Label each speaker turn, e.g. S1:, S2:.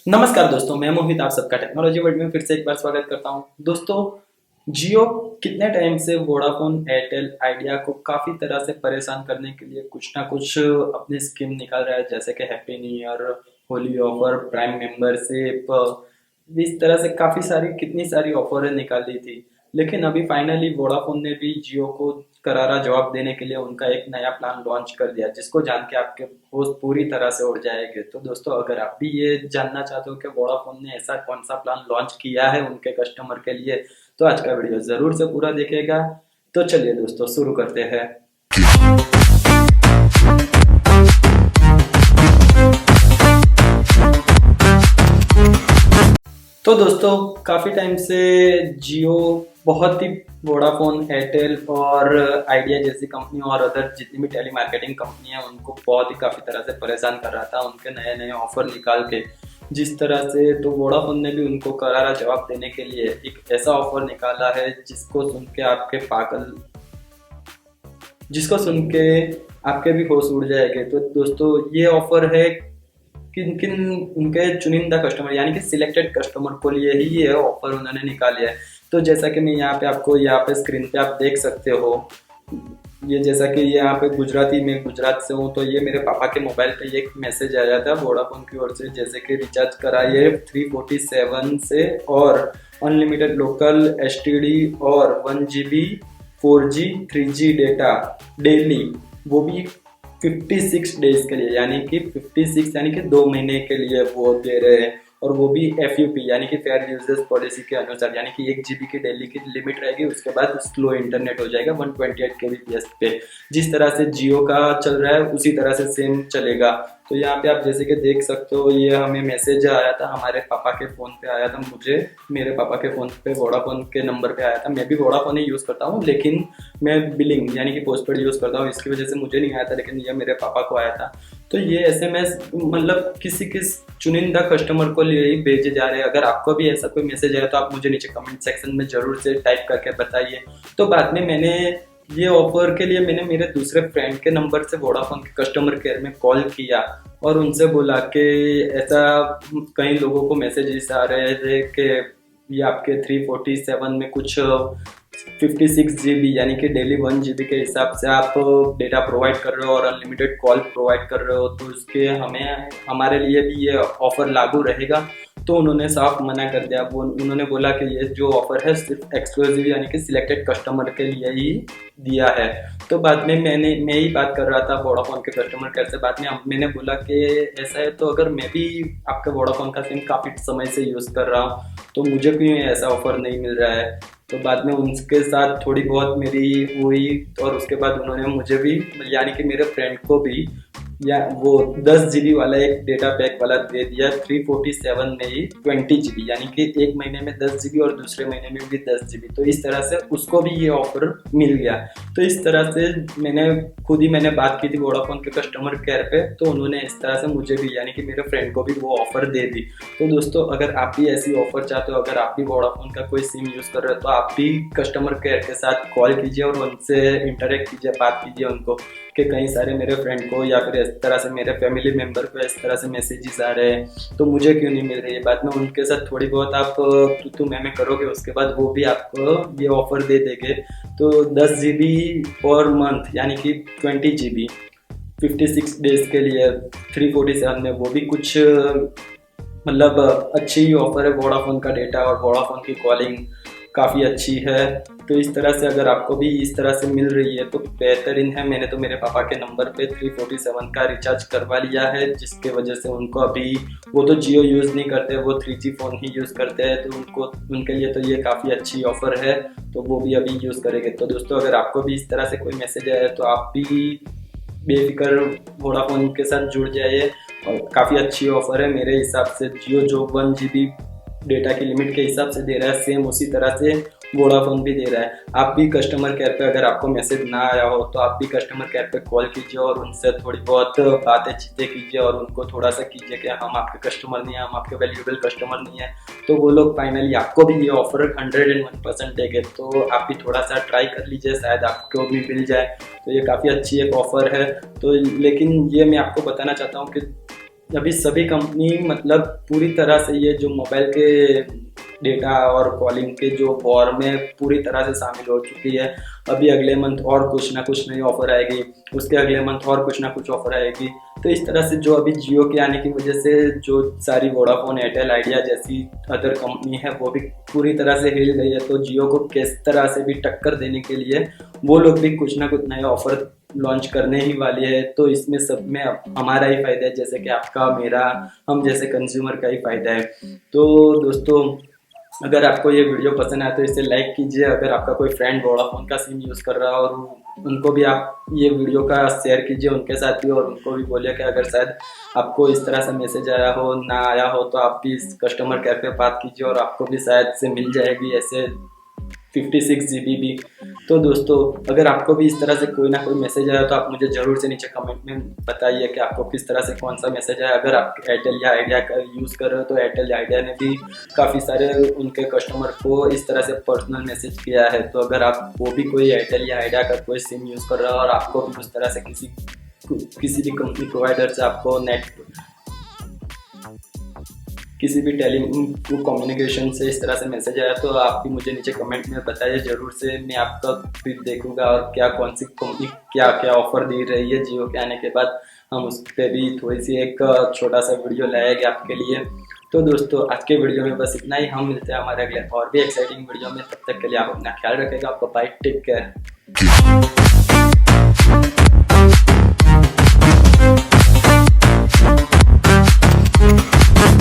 S1: नमस्कार दोस्तों, मैं मोहित आप सबका टेक्नोलॉजी वर्ल्ड में फिर से एक बार स्वागत करता हूं। दोस्तों, जियो कितने टाइम से वोडाफोन, एयरटेल, आइडिया को काफ़ी तरह से परेशान करने के लिए कुछ ना कुछ अपनी स्कीम निकाल रहा है, जैसे कि happy new year, Holi offer, prime membership, इस तरह से काफ़ी सारी कितनी सारी ऑफरें निकाली थी। लेकिन अभी फाइनली वोडाफोन ने भी जियो को करारा जवाब देने के लिए उनका एक नया प्लान लॉन्च कर दिया, जिसको जान के आपके होश पूरी तरह से उड़ जाएंगे। तो दोस्तों, अगर आप भी ये जानना चाहते हो कि वोडाफोन ने ऐसा कौन सा प्लान लॉन्च किया है उनके कस्टमर के लिए, तो आज का वीडियो जरूर से पूरा देखिएगा। तो चलिए दोस्तों, शुरू करते हैं। तो दोस्तों, काफ़ी टाइम से जियो बहुत ही वोडाफोन, एयरटेल और आइडिया जैसी कंपनी और अदर जितनी भी टेली मार्केटिंग कंपनी है उनको बहुत ही काफ़ी तरह से परेशान कर रहा था उनके नए नए ऑफर निकाल के। जिस तरह से तो वोडाफोन ने भी उनको करारा जवाब देने के लिए एक ऐसा ऑफर निकाला है जिसको सुन के आपके भी होश उड़ जाएंगे। तो दोस्तों, ये ऑफर है किन किन उनके चुनिंदा कस्टमर यानी कि सिलेक्टेड कस्टमर को लिए ही ये ऑफर उन्होंने निकाले है। तो जैसा कि मैं यहाँ पे स्क्रीन पे आप देख सकते हो, ये जैसा कि यहाँ पे गुजराती में गुजरात से हूँ, तो ये मेरे पापा के मोबाइल पे एक मैसेज आया था वोडाफोन की ओर से, जैसे कि रिचार्ज कराइए 347 से और अनलिमिटेड लोकल एसटीडी और 1 GB 4G 3G data daily, वो भी 56 डेज के लिए, यानी कि 56 यानी कि 2 महीने के लिए वो दे रहे हैं। और वो भी FUP यानी कि फेयर यूजेस पॉलिसी के अनुसार, यानी कि 1 GB की डेली की लिमिट रहेगी, उसके बाद स्लो इंटरनेट हो जाएगा 128 kbps पे। जिस तरह से जियो का चल रहा है उसी तरह से सेम चलेगा। तो यहाँ पे आप जैसे कि देख सकते हो, ये हमें मैसेज आया था, हमारे पापा के फ़ोन पे आया था, मुझे मेरे पापा के फ़ोन पे वोडाफोन के नंबर पे आया था। मैं भी वोडाफोन ही यूज़ करता हूँ, लेकिन मैं बिलिंग यानी कि पोस्टपेड यूज़ करता हूँ, इसकी वजह से मुझे नहीं आया था, लेकिन ये मेरे पापा को आया था। तो ये SMS मतलब किस चुनिंदा कस्टमर को लिए ही भेजे जा रहे हैं। अगर आपको भी ऐसा कोई मैसेज आया तो आप मुझे नीचे कमेंट सेक्शन में जरूर से टाइप करके बताइए। तो बाद में ये ऑफर के लिए मैंने मेरे दूसरे फ्रेंड के नंबर से वोडाफोन के कस्टमर केयर में कॉल किया और उनसे बोला कि ऐसा कई लोगों को मैसेजेस आ रहे थे कि ये आपके 347 में कुछ 56 GB यानी कि डेली 1 GB के हिसाब से आप डेटा प्रोवाइड कर रहे हो और अनलिमिटेड कॉल प्रोवाइड कर रहे हो, तो उसके हमारे लिए भी ये ऑफर लागू रहेगा। तो उन्होंने साफ मना कर दिया। वो उन्होंने बोला कि ये जो ऑफर है सिर्फ एक्सक्लूसिव यानी कि सिलेक्टेड कस्टमर के लिए ही दिया है। तो बाद में मैं ही बात कर रहा था वोडाफोन के कस्टमर केयर से। बाद में मैंने बोला कि ऐसा है तो अगर मैं भी आपके वोडाफोन का सिम काफ़ी समय से यूज़ कर रहा हूँ तो मुझे क्यों ऐसा ऑफर नहीं मिल रहा है। तो बाद में उनके साथ थोड़ी बहुत मेरी हुई और उसके बाद उन्होंने मुझे भी यानी कि मेरे फ्रेंड को भी या वो 10 GB वाला एक डेटा पैक वाला दे दिया 347 में ही 20 GB, यानी कि एक महीने में 10 GB और दूसरे महीने में भी 10 GB। तो इस तरह से उसको भी ये ऑफर मिल गया। तो इस तरह से मैंने बात की थी वोडाफोन के कस्टमर केयर पे, तो उन्होंने इस तरह से मुझे भी यानी कि मेरे फ्रेंड को भी वो ऑफर दे दी। तो दोस्तों, अगर आप भी ऐसी ऑफर चाहते हो, अगर आप भी वोडाफोन का कोई सिम यूज़ कर रहे हो, तो आप भी कस्टमर केयर के साथ कॉल कीजिए और उनसे इंटरेक्ट कीजिए, बात कीजिए उनको कि कई सारे मेरे फ्रेंड को या फिर इस तरह से मेरे फैमिली मेम्बर को इस तरह से मैसेजेस आ रहे हैं, तो मुझे क्यों नहीं मिल रही है। बाद में उनके साथ थोड़ी बहुत आप तू मैं करोगे, उसके बाद वो भी आपको ये ऑफर दे देंगे। तो 10 GB पर मंथ यानी कि 20 GB 56 डेज के लिए 347 में, वो भी कुछ मतलब अच्छी ही ऑफर है। वोडाफोन का डेटा और वोडाफोन की कॉलिंग काफ़ी अच्छी है। तो इस तरह से अगर आपको भी इस तरह से मिल रही है तो बेहतरीन है। मैंने तो मेरे पापा के नंबर पे 347 का रिचार्ज करवा लिया है, जिसके वजह से उनको अभी, वो तो जियो यूज़ नहीं करते, वो 3G फ़ोन ही यूज़ करते हैं, तो उनके लिए तो ये काफ़ी अच्छी ऑफ़र है, तो वो भी अभी यूज़ करेंगे। तो दोस्तों, अगर आपको भी इस तरह से कोई मैसेज आया तो आप भी बेफिक्र वोडाफोन के साथ जुड़ जाइए और काफ़ी अच्छी ऑफ़र है। मेरे हिसाब से जियो जो 1 GB डेटा की लिमिट के हिसाब से दे रहा है, सेम उसी तरह से वोडाफोन भी दे रहा है। आप भी कस्टमर केयर पे, अगर आपको मैसेज ना आया हो तो आप भी कस्टमर केयर पे कॉल कीजिए और उनसे थोड़ी बहुत बातें चीतें कीजिए और उनको थोड़ा सा कीजिए कि हम आपके कस्टमर नहीं है, हम आपके वैल्यूएबल कस्टमर नहीं है। तो वो लोग फाइनली आपको भी ये ऑफर 101% देंगे। तो आप भी थोड़ा सा ट्राई कर लीजिए, शायद आपको भी मिल जाए। तो ये काफ़ी अच्छी एक ऑफर है। तो लेकिन ये मैं आपको बताना चाहता हूँ कि अभी सभी कंपनी मतलब पूरी तरह से ये जो मोबाइल के डेटा और कॉलिंग के जो वॉर में पूरी तरह से शामिल हो चुकी है। अभी अगले मंथ और कुछ ना कुछ नई ऑफर आएगी, उसके अगले मंथ और कुछ ना कुछ ऑफर आएगी। तो इस तरह से जो अभी जियो के आने की वजह से जो सारी वोडाफोन, एयरटेल, आइडिया जैसी अदर कंपनी है वो भी पूरी तरह से हिल गई है। तो जियो को किस तरह से भी टक्कर देने के लिए वो लोग भी कुछ ना कुछ नए ऑफर लॉन्च करने ही वाली है। तो इसमें सब में हमारा ही फायदा है, जैसे कि आपका, मेरा, हम जैसे कंज्यूमर का ही फायदा है। तो दोस्तों, अगर आपको ये वीडियो पसंद आया तो इसे लाइक कीजिए। अगर आपका कोई फ्रेंड वोडाफोन का सिम यूज़ कर रहा है और उनको भी आप ये वीडियो का शेयर कीजिए उनके साथ भी, और उनको भी बोलिए कि अगर शायद आपको इस तरह से मैसेज आया हो, ना आया हो, तो आप भी इस कस्टमर केयर पे बात कीजिए और आपको भी शायद से मिल जाएगी ऐसे 56 GB भी। तो दोस्तों, अगर आपको भी इस तरह से कोई ना कोई मैसेज आया तो आप मुझे ज़रूर से नीचे कमेंट में बताइए कि आपको किस तरह से कौन सा मैसेज आया। अगर आप एयरटेल या आइडिया का यूज़ कर रहे हो तो एयरटेल या आइडिया ने भी काफ़ी सारे उनके कस्टमर को इस तरह से पर्सनल मैसेज किया है। तो अगर आप वो भी कोई एयरटेल या आइडिया का कोई सिम यूज़ कर रहा है और आपको भी उस तरह से किसी भी कंपनी प्रोवाइडर से आपको किसी भी टेली कम्युनिकेशन से इस तरह से मैसेज आया तो आप भी मुझे नीचे कमेंट में बताइए ज़रूर से। मैं आपका भी देखूंगा और क्या कौन सी कंपनी क्या क्या ऑफर दे रही है जियो के आने के बाद, हम उस पर भी थोड़ी सी एक छोटा सा वीडियो लाएंगे आपके लिए। तो दोस्तों, आज के वीडियो में बस इतना ही। हम मिलते हैं हमारे अगले और भी एक्साइटिंग वीडियो में। तब तक के लिए आप अपना ख्याल रखेगा। आपको बाय, टेक केयर।